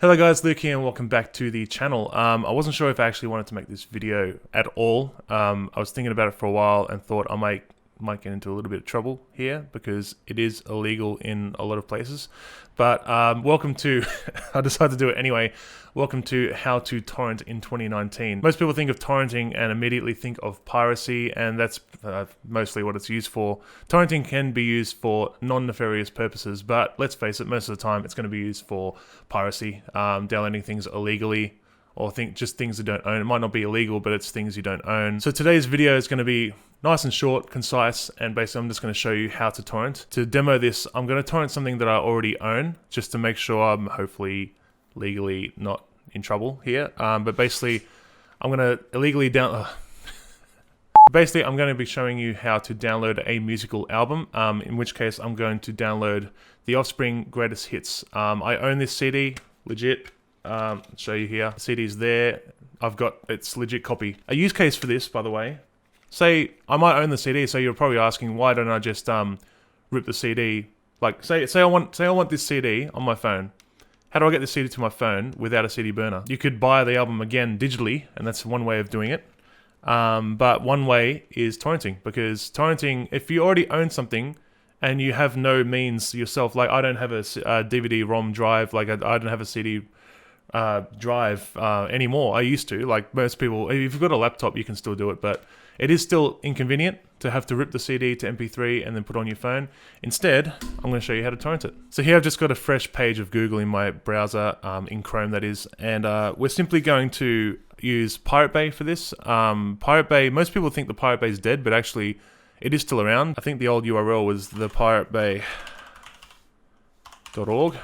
Hello guys, Luke here and welcome back to the channel. I wasn't sure if I actually wanted to make this video at all. I was thinking about it for a while and thought I might get into a little bit of trouble here because it is illegal in a lot of places. But welcome to, I decided to do it anyway, welcome to How to Torrent in 2019. Most people think of torrenting and immediately think of piracy, and that's mostly what it's used for. Torrenting can be used for non-nefarious purposes, but let's face it, most of the time it's going to be used for piracy, downloading things illegally, or just things you don't own. It might not be illegal, but it's things you don't own. So today's video is going to be nice and short, concise, and basically I'm just going to show you how to torrent. To demo this, I'm going to torrent something that I already own, just to make sure I'm hopefully legally not in trouble here. But basically, I'm going to illegally Basically, I'm going to be showing you how to download a musical album, in which case I'm going to download The Offspring Greatest Hits. I own this CD, legit. I'll show you here. The CD's there. I've got its legit copy. A use case for this, by the way, say I might own the CD, so you're probably asking, why don't I just rip the CD? Like, say I want this CD on my phone. How do I get the CD to my phone without a CD burner? You could buy the album again digitally, and that's one way of doing it. But one way is torrenting, because torrenting, if you already own something and you have no means yourself, like I don't have a DVD-ROM drive, like I don't have a CD drive anymore. I used to, like most people. If you've got a laptop, you can still do it, but it is still inconvenient to have to rip the CD to MP3 and then put on your phone. Instead, I'm going to show you how to torrent it. So here I've just got a fresh page of Google in my browser, in Chrome that is, and we're simply going to use Pirate Bay for this. Pirate Bay, most people think the Pirate Bay is dead, but actually it is still around. I think the old URL was thepiratebay.org.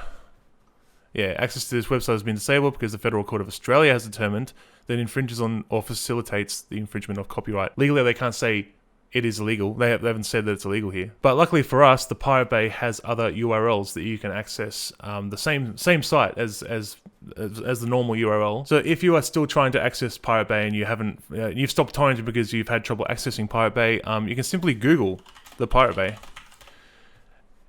Yeah, access to this website has been disabled because the Federal Court of Australia has determined that infringes on or facilitates the infringement of copyright. Legally, they can't say it is illegal. They haven't said that it's illegal here. But luckily for us, the Pirate Bay has other URLs that you can access, the same site as the normal URL. So if you are still trying to access Pirate Bay and you haven't, you've stopped torrenting because you've had trouble accessing Pirate Bay, you can simply Google the Pirate Bay.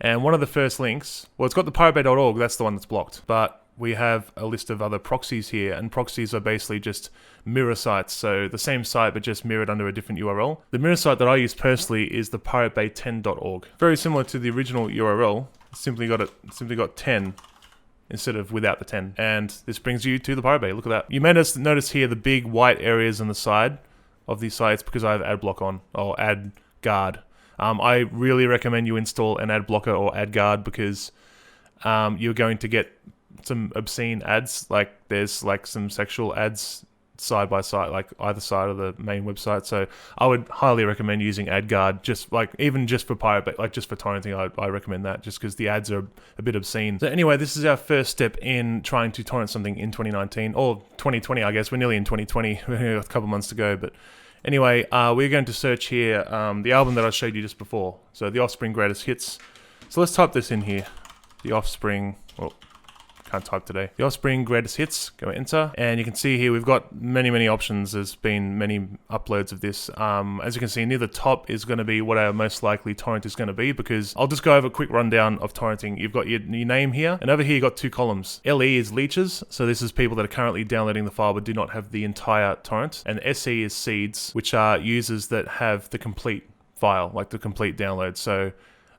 And one of the first links, well, it's got the piratebay.org, that's the one that's blocked. But we have a list of other proxies here, and proxies are basically just mirror sites. So the same site, but just mirrored under a different URL. The mirror site that I use personally is the piratebay10.org. Very similar to the original URL, simply got 10 instead of without the 10. And this brings you to the Pirate Bay. Look at that. You may notice here the big white areas on the side of these sites because I have ad block on, or ad guard. I really recommend you install an ad blocker or ad guard because you're going to get some obscene ads. Like there's like some sexual ads side by side, like either side of the main website. So I would highly recommend using ad guard, even just for Pirate Bay, like just for torrenting. I recommend that just because the ads are a bit obscene. So anyway, this is our first step in trying to torrent something in 2019 or 2020. I guess we're nearly in 2020. We've got a couple months to go, but. Anyway, we're going to search here the album that I showed you just before. So The Offspring Greatest Hits. So let's type this in here. The Offspring, well, can't type today. The Offspring Greatest Hits, go enter. And you can see here we've got many options. There's been many uploads of this. As you can see near the top is going to be what our most likely torrent is going to be, because I'll just go over a quick rundown of torrenting. You've got your name here, and over here you've got two columns. LE is leeches, so this is people that are currently downloading the file but do not have the entire torrent. And SE is seeds, which are users that have the complete file, like the complete download. So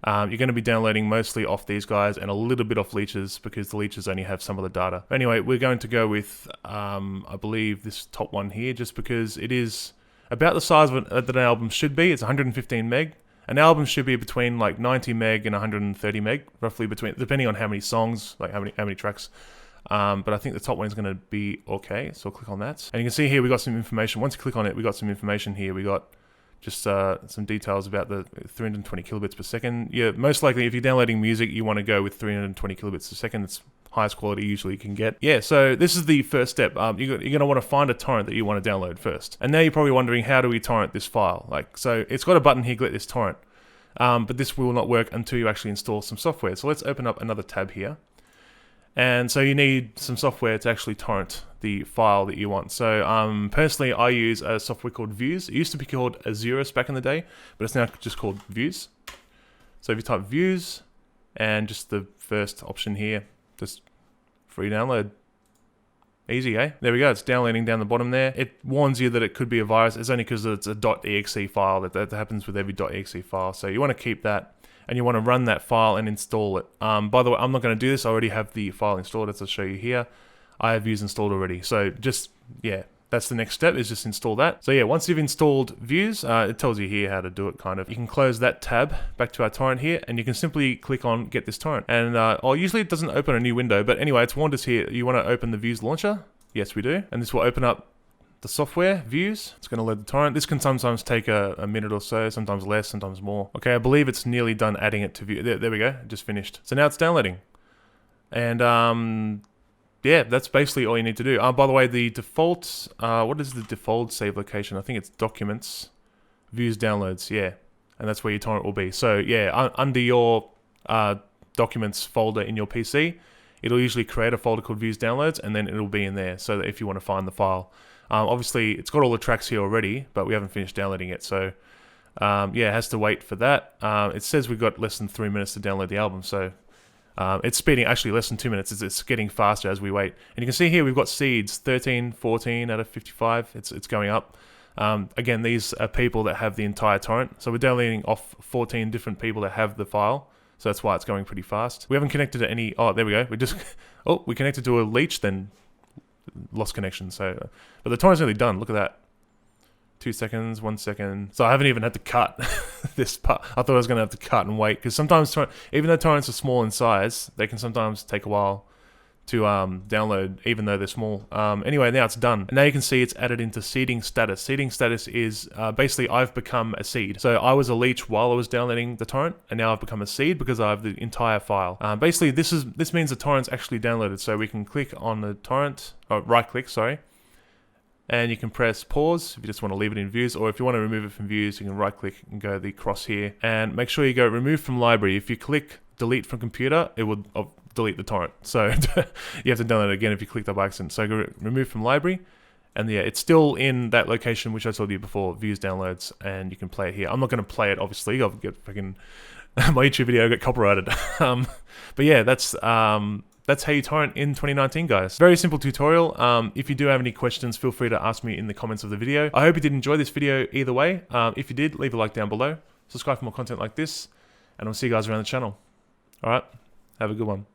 you're going to be downloading mostly off these guys and a little bit off leeches because the leeches only have some of the data. Anyway, we're going to go with, I believe, this top one here just because it is about the size that an album should be. It's 115 meg. An album should be between like 90 meg and 130 meg, roughly depending on how many songs, like how many tracks. But I think the top one is going to be okay. So I'll click on that. And you can see here we got some information. Once you click on it, we got some information here. We got just some details about the 320 kilobits per second. Yeah, most likely if you're downloading music, you want to go with 320 kilobits per second. It's highest quality usually you can get. Yeah, so this is the first step. You're going to want to find a torrent that you want to download first. And now you're probably wondering, how do we torrent this file? So it's got a button here, get this torrent. But this will not work until you actually install some software. So let's open up another tab here. And so you need some software to actually torrent the file that you want. So personally, I use a software called Views. It used to be called Azurus back in the day, but it's now just called Views. So if you type Views and just the first option here, just free download. Easy, eh? There we go. It's downloading down the bottom there. It warns you that it could be a virus. It's only because it's a .exe file. That happens with every .exe file. So you want to keep that, and you want to run that file and install it. By the way, I'm not going to do this. I already have the file installed, as I'll show you here. I have Views installed already. So just, yeah, that's the next step, is just install that. So yeah, once you've installed Views, it tells you here how to do it, kind of. You can close that tab back to our torrent here, and you can simply click on Get This Torrent. And usually it doesn't open a new window, but anyway, it's warned us here. You want to open the Views launcher? Yes, we do. And this will open up the software, Views. It's going to load the torrent. This can sometimes take a minute or so, sometimes less, sometimes more. Okay, I believe it's nearly done adding it to View. There we go, it just finished. So now it's downloading. And yeah, that's basically all you need to do. By the way, the default, what is the default save location? I think it's Documents, Views, Downloads, yeah. And that's where your torrent will be. So yeah, under your Documents folder in your PC, it'll usually create a folder called Views, Downloads, and then it'll be in there, so that if you want to find the file. Obviously, it's got all the tracks here already, but we haven't finished downloading it, so yeah, it has to wait for that. It says we've got less than 3 minutes to download the album, so it's speeding, actually less than 2 minutes. It's getting faster as we wait. And you can see here we've got seeds, 13, 14 out of 55. It's going up. Again, these are people that have the entire torrent. So we're downloading off 14 different people that have the file. So that's why it's going pretty fast. We haven't connected to any, oh, there we go. We just, oh, we connected to a leech, then lost connection. So, but the torrent's nearly done. Look at that. 2 seconds, 1 second. So I haven't even had to cut this part. I thought I was going to have to cut and wait, because sometimes, even though torrents are small in size, they can sometimes take a while to download, even though they're small. Anyway, now it's done. And now you can see it's added into seeding status. Seeding status is basically I've become a seed. So I was a leech while I was downloading the torrent, and now I've become a seed because I have the entire file. Basically, this means the torrent's actually downloaded. So we can click on the torrent, right click, sorry. And you can press pause if you just want to leave it in Views, or if you want to remove it from Views, you can right click and go the cross here. And make sure you go remove from library. If you click delete from computer, it will delete the torrent. So you have to download it again if you clicked up by accident. So go remove from library. And yeah, it's still in that location which I told you before, Views, Downloads, and you can play it here. I'm not going to play it, obviously. I'll get fucking my YouTube video will get copyrighted. But yeah, that's how you torrent in 2019, guys. Very simple tutorial. If you do have any questions, feel free to ask me in the comments of the video. I hope you did enjoy this video either way. If you did, leave a like down below. Subscribe for more content like this, and I'll see you guys around the channel. All right, have a good one.